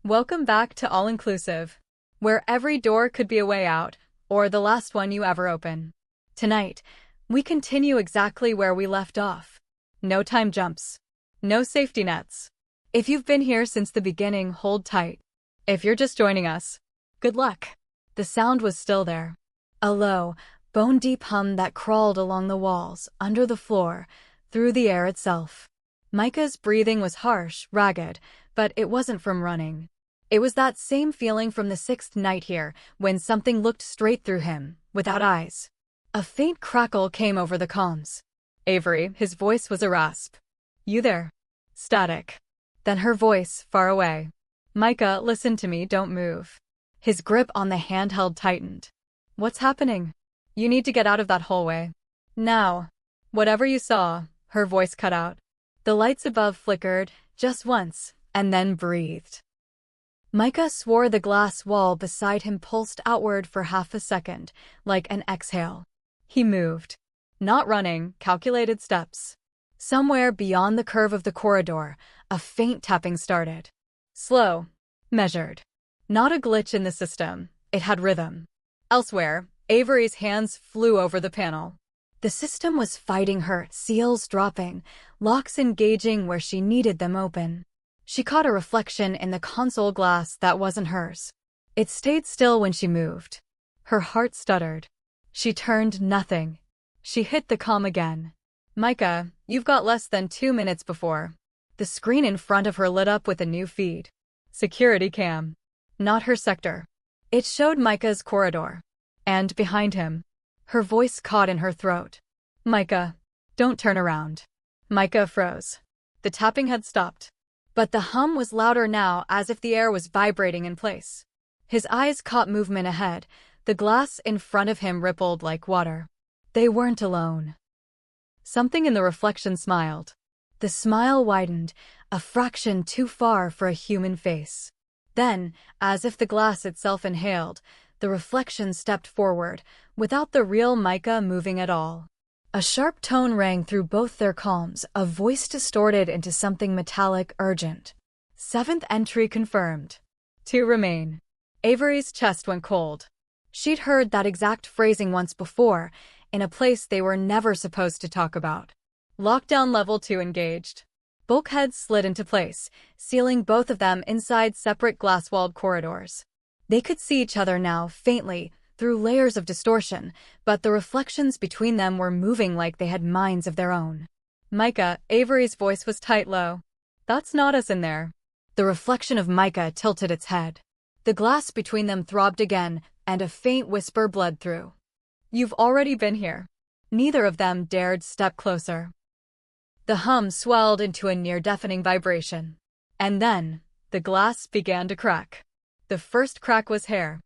Welcome back to All Inclusive, where every door could be a way out, or the last one you ever open. Tonight, we continue exactly where we left off. No time jumps. No safety nets. If you've been here since the beginning, hold tight. If you're just joining us, good luck. The sound was still there. A low, bone-deep hum that crawled along the walls, under the floor, through the air itself. Micah's breathing was harsh, ragged, but it wasn't from running. It was that same feeling from the sixth night here, when something looked straight through him, without eyes. A faint crackle came over the comms. Avery, his voice was a rasp. You there? Static. Then her voice, far away. Micah, listen to me, don't move. His grip on the handheld tightened. What's happening? You need to get out of that hallway. Now. Whatever you saw, her voice cut out. The lights above flickered, just once, and then breathed. Micah swore the glass wall beside him pulsed outward for half a second, like an exhale. He moved. Not running, calculated steps. Somewhere beyond the curve of the corridor, a faint tapping started. Slow. Measured. Not a glitch in the system, it had rhythm. Elsewhere, Avery's hands flew over the panel. The system was fighting her, seals dropping, locks engaging where she needed them open. She caught a reflection in the console glass that wasn't hers. It stayed still when she moved. Her heart stuttered. She turned nothing. She hit the comm again. Micah, you've got less than 2 minutes before. The screen in front of her lit up with a new feed. Security cam. Not her sector. It showed Micah's corridor. And behind him. Her voice caught in her throat. Micah, don't turn around. Micah froze. The tapping had stopped. But the hum was louder now, as if the air was vibrating in place. His eyes caught movement ahead. The glass in front of him rippled like water. They weren't alone. Something in the reflection smiled. The smile widened, a fraction too far for a human face. Then, as if the glass itself inhaled, the reflection stepped forward, without the real Micah moving at all. A sharp tone rang through both their comms, a voice distorted into something metallic, urgent. 7th entry confirmed. 2 remain. Avery's chest went cold. She'd heard that exact phrasing once before, in a place they were never supposed to talk about. Lockdown level 2 engaged. Bulkheads slid into place, sealing both of them inside separate glass-walled corridors. They could see each other now, faintly, through layers of distortion, but the reflections between them were moving like they had minds of their own. Micah, Avery's voice was tight-low. That's not us in there. The reflection of Micah tilted its head. The glass between them throbbed again, and a faint whisper bled through. You've already been here. Neither of them dared step closer. The hum swelled into a near-deafening vibration. And then, the glass began to crack. The first crack was hair.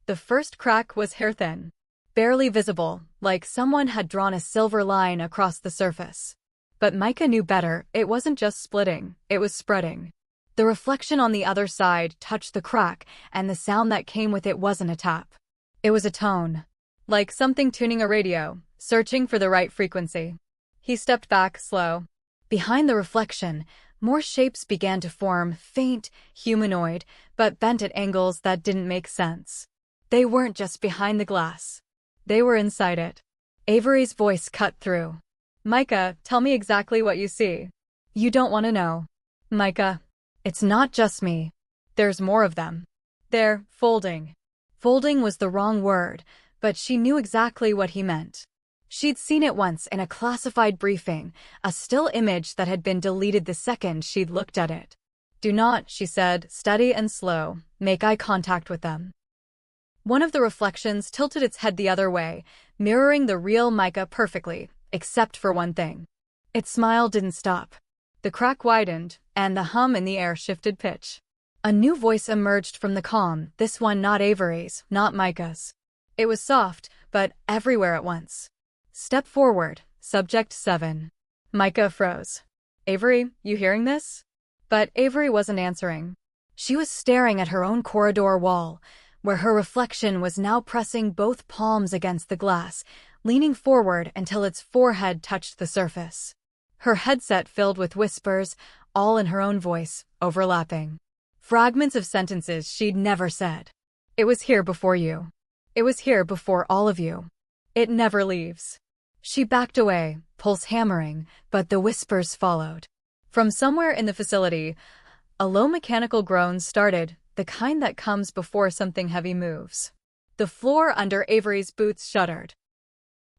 The first crack was hair-thin. Barely visible, like someone had drawn a silver line across the surface. But Micah knew better, it wasn't just splitting, it was spreading. The reflection on the other side touched the crack, and the sound that came with it wasn't a tap. It was a tone. Like something tuning a radio, searching for the right frequency. He stepped back, slow. Behind the reflection, more shapes began to form, faint, humanoid, but bent at angles that didn't make sense. They weren't just behind the glass. They were inside it. Avery's voice cut through. Micah, tell me exactly what you see. You don't want to know. Micah, it's not just me. There's more of them. They're folding. Folding was the wrong word, but she knew exactly what he meant. She'd seen it once in a classified briefing, a still image that had been deleted the second she'd looked at it. Do not, she said, steady and slow, make eye contact with them. One of the reflections tilted its head the other way, mirroring the real Micah perfectly, except for one thing. Its smile didn't stop. The crack widened, and the hum in the air shifted pitch. A new voice emerged from the comm, this one not Avery's, not Micah's. It was soft, but everywhere at once. Step forward, Subject 7. Micah froze. Avery, you hearing this? But Avery wasn't answering. She was staring at her own corridor wall, where her reflection was now pressing both palms against the glass, leaning forward until its forehead touched the surface. Her headset filled with whispers, all in her own voice, overlapping. Fragments of sentences she'd never said. It was here before you. It was here before all of you. It never leaves. She backed away, pulse hammering, but the whispers followed. From somewhere in the facility, a low mechanical groan started, the kind that comes before something heavy moves. The floor under Avery's boots shuddered.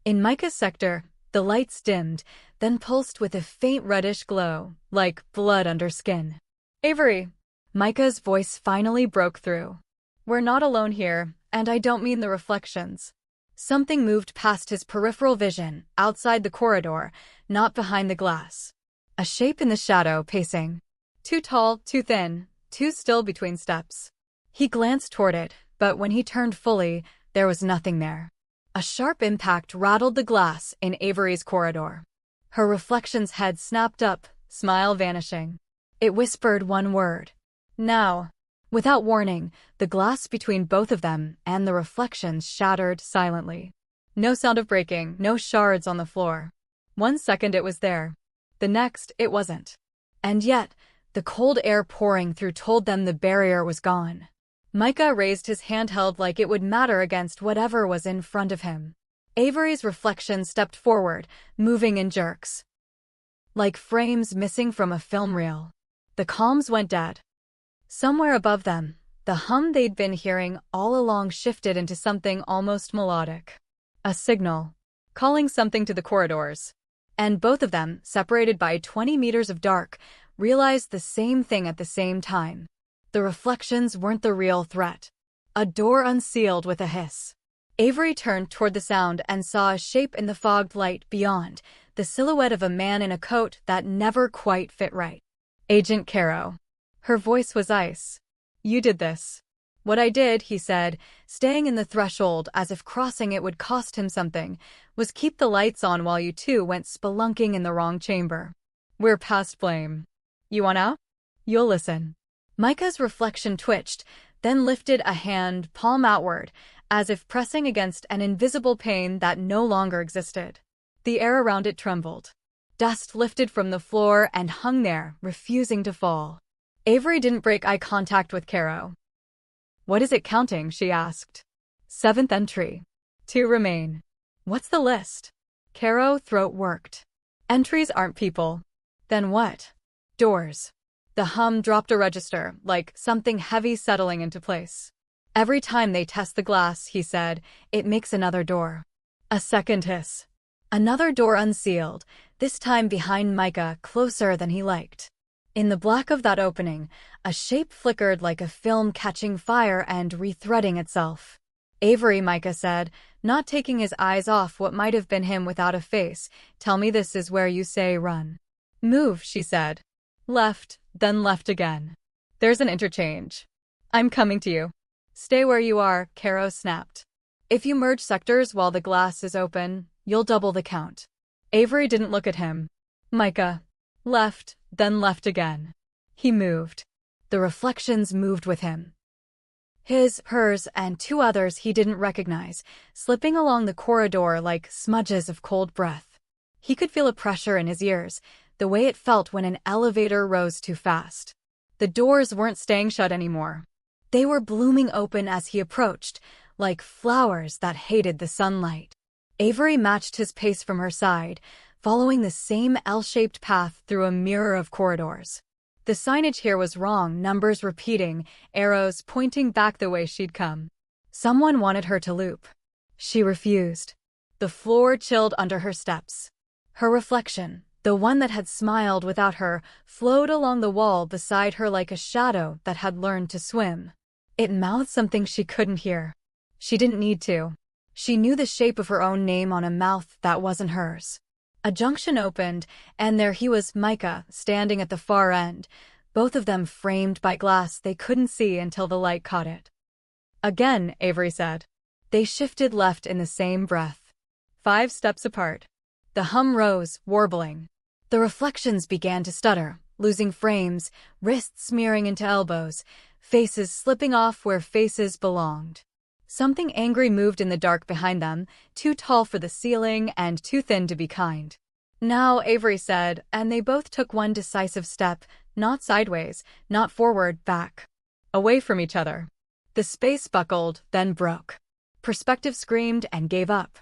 In Micah's sector, the lights dimmed, then pulsed with a faint reddish glow, like blood under skin. Avery! Micah's voice finally broke through. We're not alone here, and I don't mean the reflections. Something moved past his peripheral vision, outside the corridor, not behind the glass. A shape in the shadow, pacing. Too tall, too thin, too still between steps. He glanced toward it, but when he turned fully, there was nothing there. A sharp impact rattled the glass in Avery's corridor. Her reflection's head snapped up, smile vanishing. It whispered one word. Now. Without warning, the glass between both of them and the reflections shattered silently. No sound of breaking, no shards on the floor. 1 second it was there. The next, it wasn't. And yet, the cold air pouring through told them the barrier was gone. Micah raised his handheld like it would matter against whatever was in front of him. Avery's reflection stepped forward, moving in jerks. Like frames missing from a film reel. The comms went dead. Somewhere above them, the hum they'd been hearing all along shifted into something almost melodic. A signal, calling something to the corridors. And both of them, separated by 20 meters of dark, realized the same thing at the same time. The reflections weren't the real threat. A door unsealed with a hiss. Avery turned toward the sound and saw a shape in the fogged light beyond, the silhouette of a man in a coat that never quite fit right. Agent Caro. Her voice was ice. You did this. What I did, he said, staying in the threshold as if crossing it would cost him something, was keep the lights on while you two went spelunking in the wrong chamber. We're past blame. You want out? You'll listen. Micah's reflection twitched, then lifted a hand, palm outward, as if pressing against an invisible pain that no longer existed. The air around it trembled. Dust lifted from the floor and hung there, refusing to fall. Avery didn't break eye contact with Caro. What is it counting? She asked. 7th entry. 2 remain. What's the list? Caro throat worked. Entries aren't people. Then what? Doors. The hum dropped a register, like something heavy settling into place. Every time they test the glass, he said, it makes another door. A second hiss. Another door unsealed, this time behind Micah, closer than he liked. In the black of that opening, a shape flickered like a film catching fire and rethreading itself. Avery, Micah said, not taking his eyes off what might have been him without a face, tell me this is where you say run. Move, she said. Left, then left again. There's an interchange. I'm coming to you. Stay where you are, Caro snapped. If you merge sectors while the glass is open, you'll double the count. Avery didn't look at him. Micah. Left, then left again. He moved. The reflections moved with him. His, hers, and 2 others he didn't recognize, slipping along the corridor like smudges of cold breath. He could feel a pressure in his ears, the way it felt when an elevator rose too fast. The doors weren't staying shut anymore. They were blooming open as he approached, like flowers that hated the sunlight. Avery matched his pace from her side, following the same L-shaped path through a mirror of corridors. The signage here was wrong, numbers repeating, arrows pointing back the way she'd come. Someone wanted her to loop. She refused. The floor chilled under her steps. Her reflection, the one that had smiled without her, flowed along the wall beside her like a shadow that had learned to swim. It mouthed something she couldn't hear. She didn't need to. She knew the shape of her own name on a mouth that wasn't hers. A junction opened, and there he was, Micah, standing at the far end, both of them framed by glass they couldn't see until the light caught it. Again, Avery said. They shifted left in the same breath. 5 steps apart. The hum rose, warbling. The reflections began to stutter, losing frames, wrists smearing into elbows, faces slipping off where faces belonged. Something angry moved in the dark behind them, too tall for the ceiling and too thin to be kind. Now, Avery said, and they both took one decisive step, not sideways, not forward, back. away from each other. The space buckled, then broke. Perspective screamed and gave up.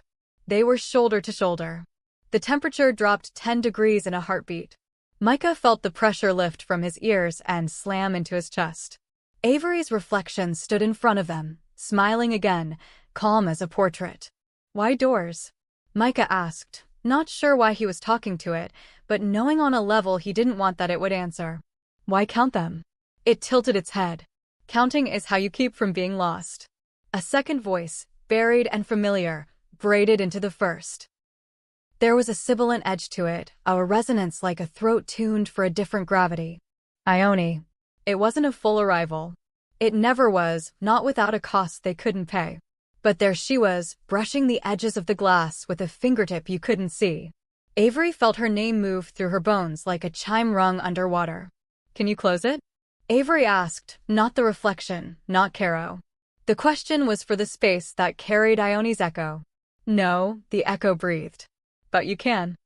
They were shoulder to shoulder. The temperature dropped 10 degrees in a heartbeat. Micah felt the pressure lift from his ears and slam into his chest. Avery's reflection stood in front of them, smiling again, calm as a portrait. "Why doors?" Micah asked, not sure why he was talking to it, but knowing on a level he didn't want that it would answer. "Why count them?" It tilted its head. "Counting is how you keep from being lost." A second voice, buried and familiar, braided into the first. There was a sibilant edge to it, a resonance like a throat tuned for a different gravity. Ione. It wasn't a full arrival. It never was, not without a cost they couldn't pay. But there she was, brushing the edges of the glass with a fingertip you couldn't see. Avery felt her name move through her bones like a chime rung underwater. "Can you close it?" Avery asked, not the reflection, not Caro. The question was for the space that carried Ione's echo. "No," the echo breathed. "But you can."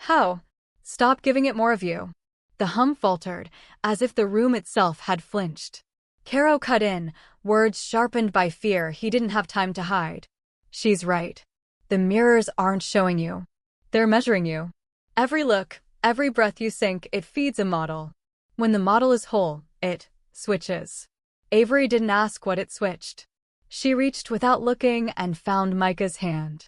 "How?" "Stop giving it more of you." The hum faltered, as if the room itself had flinched. Caro cut in, words sharpened by fear he didn't have time to hide. "She's right. The mirrors aren't showing you. They're measuring you. Every look, every breath you sink, it feeds a model. When the model is whole, it switches." Avery didn't ask what it switched. She reached without looking and found Micah's hand.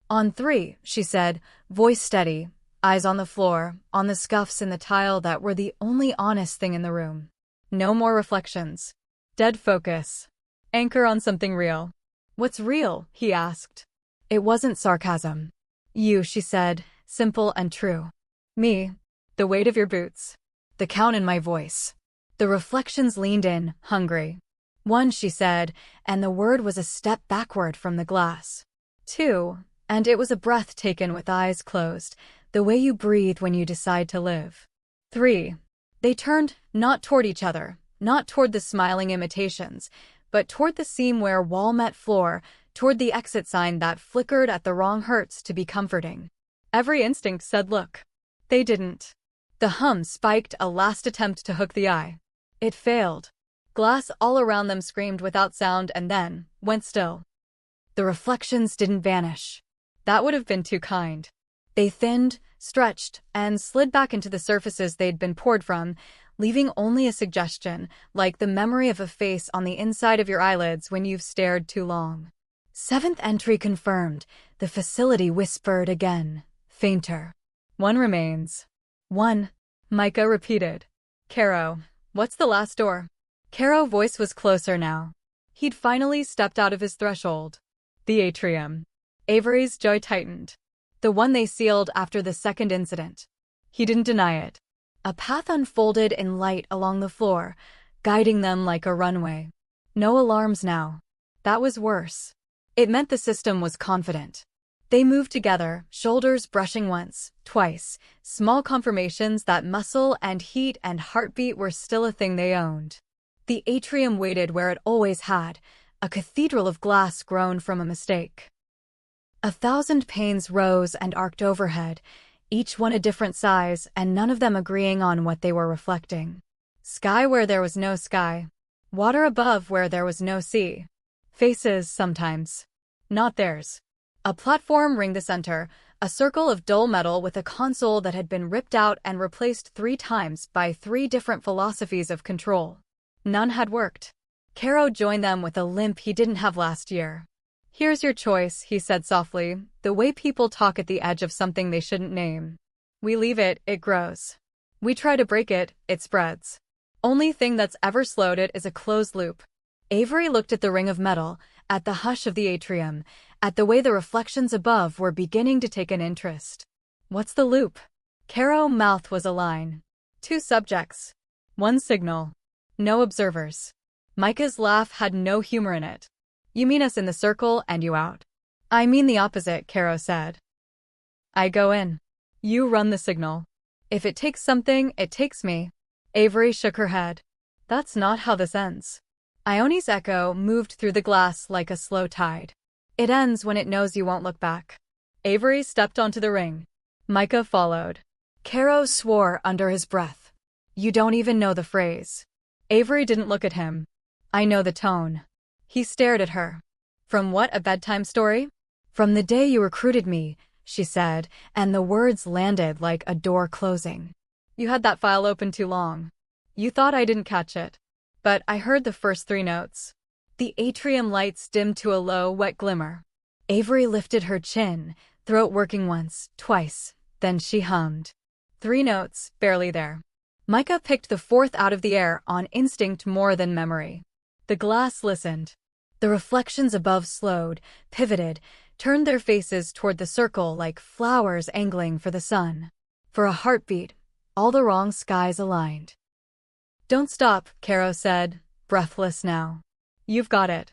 "On 3, she said, voice steady, eyes on the floor, on the scuffs in the tile that were the only honest thing in the room. No more reflections. Dead focus. Anchor on something real." "What's real?" he asked. It wasn't sarcasm. "You," she said, simple and true. "Me. The weight of your boots. The count in my voice." The reflections leaned in, hungry. "1," she said, and the word was a step backward from the glass. "2. And it was a breath taken with eyes closed, the way you breathe when you decide to live. 3. They turned, not toward each other, not toward the smiling imitations, but toward the seam where wall met floor, toward the exit sign that flickered at the wrong hertz to be comforting. Every instinct said look. They didn't. The hum spiked, a last attempt to hook the eye. It failed. Glass all around them screamed without sound and then went still. The reflections didn't vanish. That would have been too kind. They thinned, stretched, and slid back into the surfaces they'd been poured from, leaving only a suggestion, like the memory of a face on the inside of your eyelids when you've stared too long. 7th entry confirmed, the facility whispered again, fainter. 1 remains. 1, Micah repeated. "Caro, what's the last door?" Caro's voice was closer now. He'd finally stepped out of his threshold. "The atrium." Avery's jaw tightened. The one they sealed after the second incident. He didn't deny it. A path unfolded in light along the floor, guiding them like a runway. No alarms now. That was worse. It meant the system was confident. They moved together, shoulders brushing once, twice, small confirmations that muscle and heat and heartbeat were still a thing they owned. The atrium waited where it always had, a cathedral of glass grown from a mistake. 1,000 panes rose and arced overhead, each one a different size, and none of them agreeing on what they were reflecting. Sky where there was no sky. Water above where there was no sea. Faces, sometimes. Not theirs. A platform ringed the center, a circle of dull metal with a console that had been ripped out and replaced 3 times by 3 different philosophies of control. None had worked. Caro joined them with a limp he didn't have last year. "Here's your choice," he said softly, the way people talk at the edge of something they shouldn't name. "We leave it, it grows. We try to break it, it spreads. Only thing that's ever slowed it is a closed loop." Avery looked at the ring of metal, at the hush of the atrium, at the way the reflections above were beginning to take an interest. "What's the loop?" Caro's mouth was a line. 2 subjects. 1 signal. No observers. Micah's laugh had no humor in it. "You mean us in the circle and you out?" "I mean the opposite," Caro said. "I go in. You run the signal. If it takes something, it takes me." Avery shook her head. "That's not how this ends." Ione's echo moved through the glass like a slow tide. "It ends when it knows you won't look back." Avery stepped onto the ring. Micah followed. Caro swore under his breath. "You don't even know the phrase." Avery didn't look at him. I know the tone. He stared at her. From what, a bedtime story? From the day you recruited me, she said, and the words landed like a door closing. You had that file open too long. You thought I didn't catch it. But I heard the first 3 notes. The atrium lights dimmed to a low, wet glimmer. Avery lifted her chin, throat working once, twice, then she hummed. 3 notes, barely there. Micah picked the 4th out of the air on instinct more than memory. The glass listened. The reflections above slowed, pivoted, turned their faces toward the circle like flowers angling for the sun. For a heartbeat, all the wrong skies aligned. Don't stop, Caro said, breathless now. You've got it.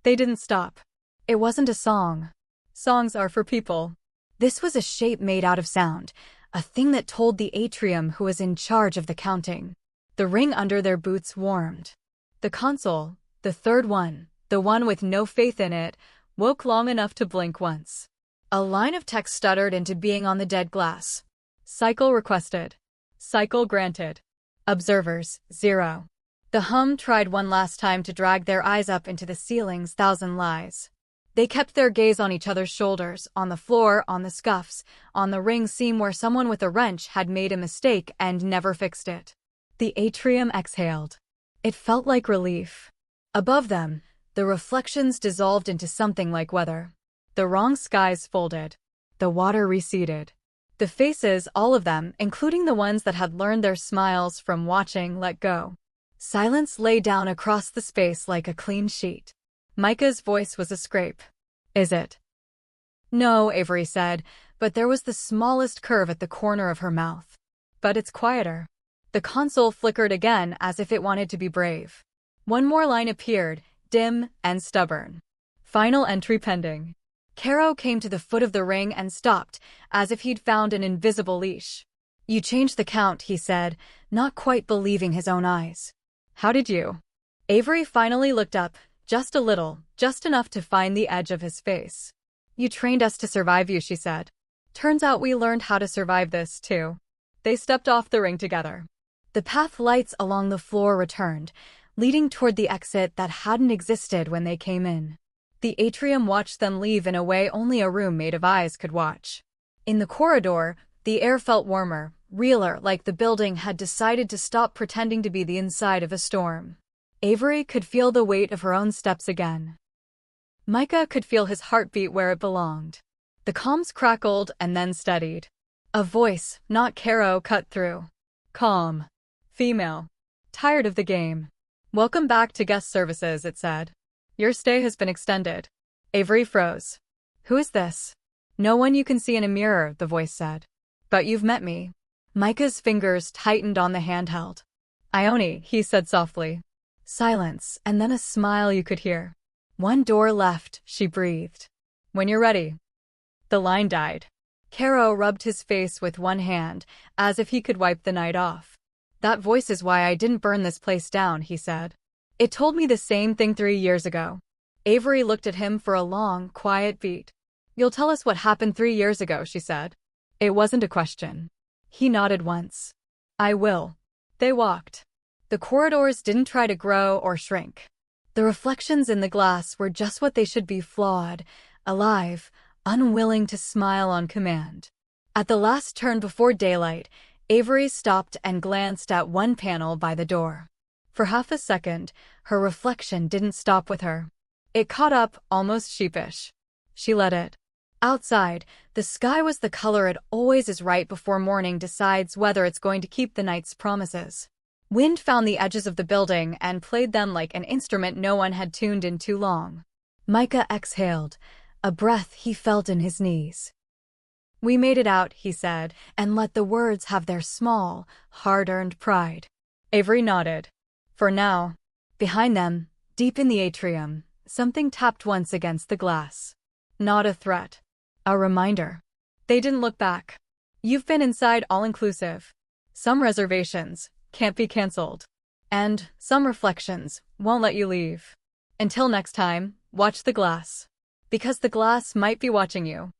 They didn't stop. It wasn't a song. Songs are for people. This was a shape made out of sound, a thing that told the atrium who was in charge of the counting. The ring under their boots warmed. The console, the 3rd one, the one with no faith in it, woke long enough to blink once. A line of text stuttered into being on the dead glass. Cycle requested. Cycle granted. Observers, 0. The hum tried one last time to drag their eyes up into the ceiling's 1,000 lies. They kept their gaze on each other's shoulders, on the floor, on the scuffs, on the ring seam where someone with a wrench had made a mistake and never fixed it. The atrium exhaled. It felt like relief. Above them, the reflections dissolved into something like weather. The wrong skies folded. The water receded. The faces, all of them, including the ones that had learned their smiles from watching, let go. Silence lay down across the space like a clean sheet. Micah's voice was a scrape. Is it? No, Avery said, but there was the smallest curve at the corner of her mouth. But it's quieter. The console flickered again as if it wanted to be brave. One more line appeared, dim and stubborn. Final entry pending. Caro came to the foot of the ring and stopped, as if he'd found an invisible leash. You changed the count, he said, not quite believing his own eyes. How did you? Avery finally looked up, just a little, just enough to find the edge of his face. You trained us to survive you, she said. Turns out we learned how to survive this, too. They stepped off the ring together. The path lights along the floor returned, leading toward the exit that hadn't existed when they came in. The atrium watched them leave in a way only a room made of eyes could watch. In the corridor, the air felt warmer, realer, like the building had decided to stop pretending to be the inside of a storm. Avery could feel the weight of her own steps again. Micah could feel his heartbeat where it belonged. The comms crackled and then steadied. A voice, not Caro, cut through. Calm. Female. Tired of the game. Welcome back to guest services, it said. Your stay has been extended. Avery froze. Who is this? No one you can see in a mirror, the voice said. But you've met me. Micah's fingers tightened on the handheld. Ione, he said softly. Silence, and then a smile you could hear. One door left, she breathed. When you're ready. The line died. Caro rubbed his face with one hand, as if he could wipe the night off. That voice is why I didn't burn this place down, he said. It told me the same thing 3 years ago. Avery looked at him for a long, quiet beat. You'll tell us what happened 3 years ago, she said. It wasn't a question. He nodded once. I will. They walked. The corridors didn't try to grow or shrink. The reflections in the glass were just what they should be, flawed, alive, unwilling to smile on command. At the last turn before daylight, Avery stopped and glanced at one panel by the door. For half a second, her reflection didn't stop with her. It caught up, almost sheepish. She let it. Outside, the sky was the color it always is right before morning decides whether it's going to keep the night's promises. Wind found the edges of the building and played them like an instrument no one had tuned in too long. Micah exhaled, a breath he felt in his knees. We made it out, he said, and let the words have their small, hard-earned pride. Avery nodded. For now. Behind them, deep in the atrium, something tapped once against the glass. Not a threat. A reminder. They didn't look back. You've been inside all-inclusive. Some reservations can't be cancelled. And some reflections won't let you leave. Until next time, watch the glass. Because the glass might be watching you.